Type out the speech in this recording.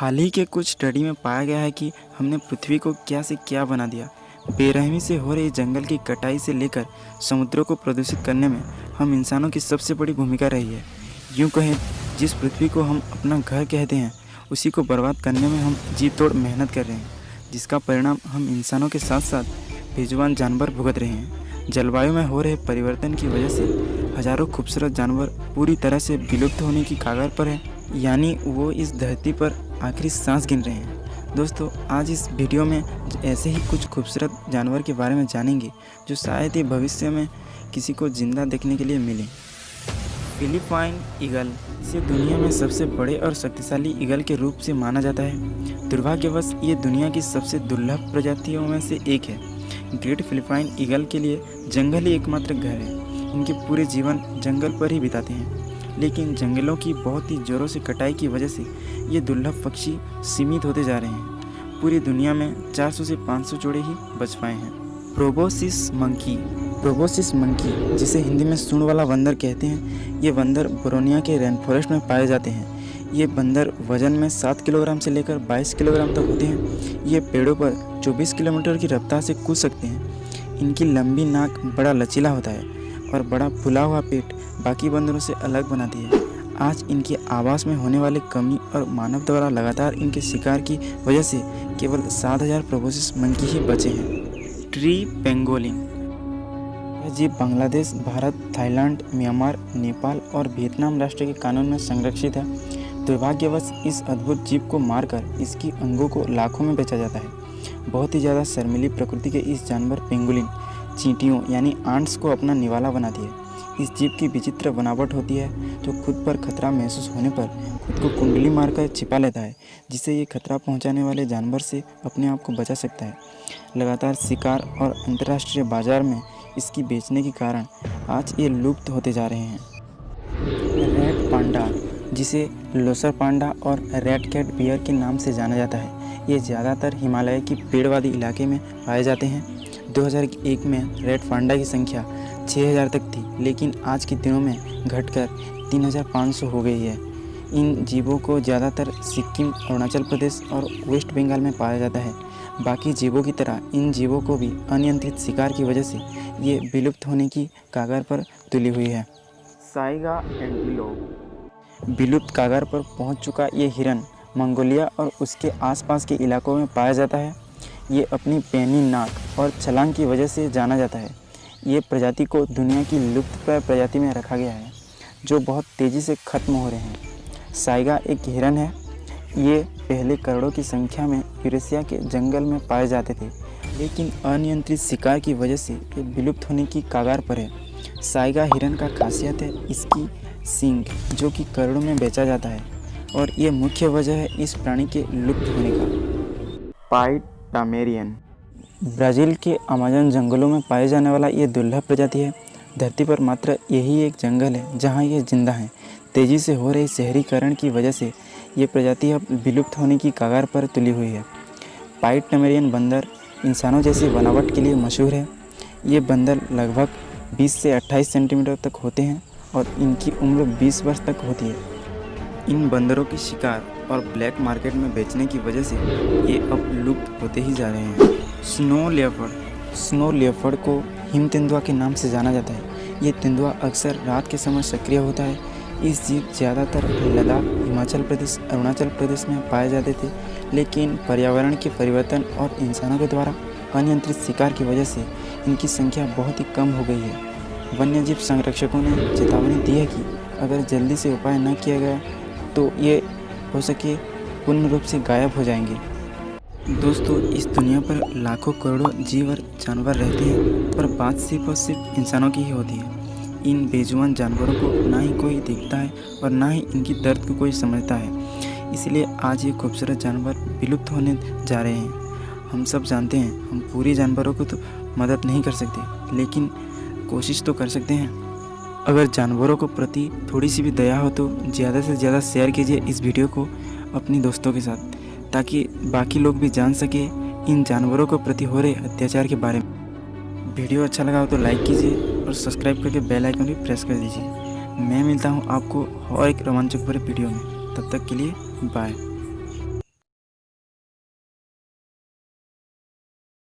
हाल ही के कुछ स्टडी में पाया गया है कि हमने पृथ्वी को क्या से क्या बना दिया। बेरहमी से हो रही जंगल की कटाई से लेकर समुद्रों को प्रदूषित करने में हम इंसानों की सबसे बड़ी भूमिका रही है। यूँ कहें, जिस पृथ्वी को हम अपना घर कहते हैं उसी को बर्बाद करने में हम जी तोड़ मेहनत कर रहे हैं, जिसका परिणाम हम इंसानों के साथ साथ बेजुबान जानवर भुगत रहे हैं। जलवायु में हो रहे परिवर्तन की वजह से हजारों खूबसूरत जानवर पूरी तरह से विलुप्त होने की कगार पर है, यानी वो इस धरती पर आखिरी सांस गिन रहे हैं। दोस्तों, आज इस वीडियो में ऐसे ही कुछ खूबसूरत जानवर के बारे में जानेंगे जो शायद ही भविष्य में किसी को जिंदा देखने के लिए मिले। फिलीपाइन ईगल इसे दुनिया में सबसे बड़े और शक्तिशाली ईगल के रूप से माना जाता है। दुर्भाग्यवश ये दुनिया की सबसे दुर्लभ प्रजातियों में से एक है। ग्रेट फिलीपाइन ईगल के लिए जंगल ही एकमात्र घर है। इनके पूरे जीवन जंगल पर ही बिताते हैं, लेकिन जंगलों की बहुत ही जोरों से कटाई की वजह से ये दुर्लभ पक्षी सीमित होते जा रहे हैं। पूरी दुनिया में 400 से 500 जोड़े ही बच पाए हैं। प्रोबोसिस मंकी, जिसे हिंदी में सूंड वाला बंदर कहते हैं, ये बंदर बोरोनिया के रेन फॉरेस्ट में पाए जाते हैं। ये बंदर वजन में 7 किलोग्राम से लेकर 22 किलोग्राम तक होते हैं। ये पेड़ों पर 24 किलोमीटर की रफ्तार से कूद सकते हैं। इनकी लंबी नाक बड़ा लचीला होता है और बड़ा फुला हुआ पेट बाकी बंदरों से अलग बनाती है। आज इनके आवास में होने वाली कमी और मानव द्वारा लगातार इनके शिकार की वजह से केवल 7000 प्रोबोसिस मंकी ही बचे हैं। ट्री पेंगोलिन, यह जीव बांग्लादेश, भारत, थाईलैंड, म्यांमार, नेपाल और वियतनाम राष्ट्र के कानून में संरक्षित है। दुर्भाग्यवश इस अद्भुत जीव को मारकर इसकी अंगों को लाखों में बेचा जाता है। बहुत ही ज़्यादा शर्मीली प्रकृति के इस जानवर पेंगोलिन चींटियों यानी आंट्स को अपना निवाला बनाती है। इस जीव की विचित्र बनावट होती है जो खुद पर खतरा महसूस होने पर खुद को कुंडली मारकर छिपा लेता है, जिससे ये खतरा पहुंचाने वाले जानवर से अपने आप को बचा सकता है। लगातार शिकार और अंतर्राष्ट्रीय बाजार में इसकी बेचने के कारण आज ये लुप्त होते जा रहे हैं। रेड पांडा, जिसे लोसर पांडा और रेड कैट बियर के नाम से जाना जाता है, ये ज़्यादातर हिमालय की पेड़वादी इलाके में पाए जाते हैं। 2001 में रेड पांडा की संख्या 6000 तक थी, लेकिन आज के दिनों में घटकर 3500 हो गई है। इन जीवों को ज़्यादातर सिक्किम, अरुणाचल प्रदेश और वेस्ट बंगाल में पाया जाता है। बाकी जीवों की तरह इन जीवों को भी अनियंत्रित शिकार की वजह से ये विलुप्त होने की कगार पर तुली हुई है। साइगा एंटीलोप, विलुप्त कगार पर पहुंच चुका ये हिरन मंगोलिया और उसके आसपास के इलाकों में पाया जाता है। ये अपनी पैनी नाक और छलांग की वजह से जाना जाता है। ये प्रजाति को दुनिया की लुप्तप्राय प्रजाति में रखा गया है, जो बहुत तेज़ी से खत्म हो रहे हैं। साइगा एक हिरन है। ये पहले करोड़ों की संख्या में यूरेशिया के जंगल में पाए जाते थे, लेकिन अनियंत्रित शिकार की वजह से ये विलुप्त होने की कगार पर है। साइगा हिरन का खासियत है इसकी सींग, जो कि करोड़ों में बेचा जाता है, और ये मुख्य वजह है इस प्राणी के लुप्त होने का। पाइड टामेरियन, ब्राज़ील के अमेज़न जंगलों में पाए जाने वाला ये दुर्लभ प्रजाति है। धरती पर मात्र यही एक जंगल है जहाँ ये जिंदा है। तेज़ी से हो रहे शहरीकरण की वजह से ये प्रजाति अब विलुप्त होने की कगार पर तुली हुई है। पाइड टामेरियन बंदर इंसानों जैसी बनावट के लिए मशहूर है। ये बंदर लगभग 20 से 28 सेंटीमीटर तक होते हैं और इनकी उम्र 20 वर्ष तक होती है। इन बंदरों की शिकार और ब्लैक मार्केट में बेचने की वजह से ये अब लुप्त होते ही जा रहे हैं। स्नो लेपर्ड को हिम तेंदुआ के नाम से जाना जाता है। ये तेंदुआ अक्सर रात के समय सक्रिय होता है। इस जीव ज़्यादातर लद्दाख, हिमाचल प्रदेश, अरुणाचल प्रदेश में पाए जाते थे, लेकिन पर्यावरण के परिवर्तन और इंसानों के द्वारा अनियंत्रित शिकार की वजह से इनकी संख्या बहुत ही कम हो गई है। वन्यजीव संरक्षकों ने चेतावनी दी है कि अगर जल्दी से उपाय न किया गया तो ये हो सके पूर्ण रूप से गायब हो जाएंगे। दोस्तों, इस दुनिया पर लाखों करोड़ों जीव और जानवर रहते हैं, पर बात सिर्फ और सिर्फ इंसानों की ही होती है। इन बेजुबान जानवरों को ना ही कोई देखता है और ना ही इनकी दर्द को कोई समझता है। इसलिए आज ये खूबसूरत जानवर विलुप्त होने जा रहे हैं। हम सब जानते हैं हम पूरे जानवरों को तो मदद नहीं कर सकते, लेकिन कोशिश तो कर सकते हैं। अगर जानवरों को प्रति थोड़ी सी भी दया हो तो ज़्यादा से ज़्यादा शेयर कीजिए इस वीडियो को अपने दोस्तों के साथ, ताकि बाकी लोग भी जान सके इन जानवरों को प्रति हो रहे अत्याचार के बारे में। वीडियो अच्छा लगा हो तो लाइक कीजिए और सब्सक्राइब करके बेल आइकन भी प्रेस कर दीजिए। मैं मिलता हूँ आपको और एक रोमांचक भरे वीडियो में। तब तक के लिए बाय।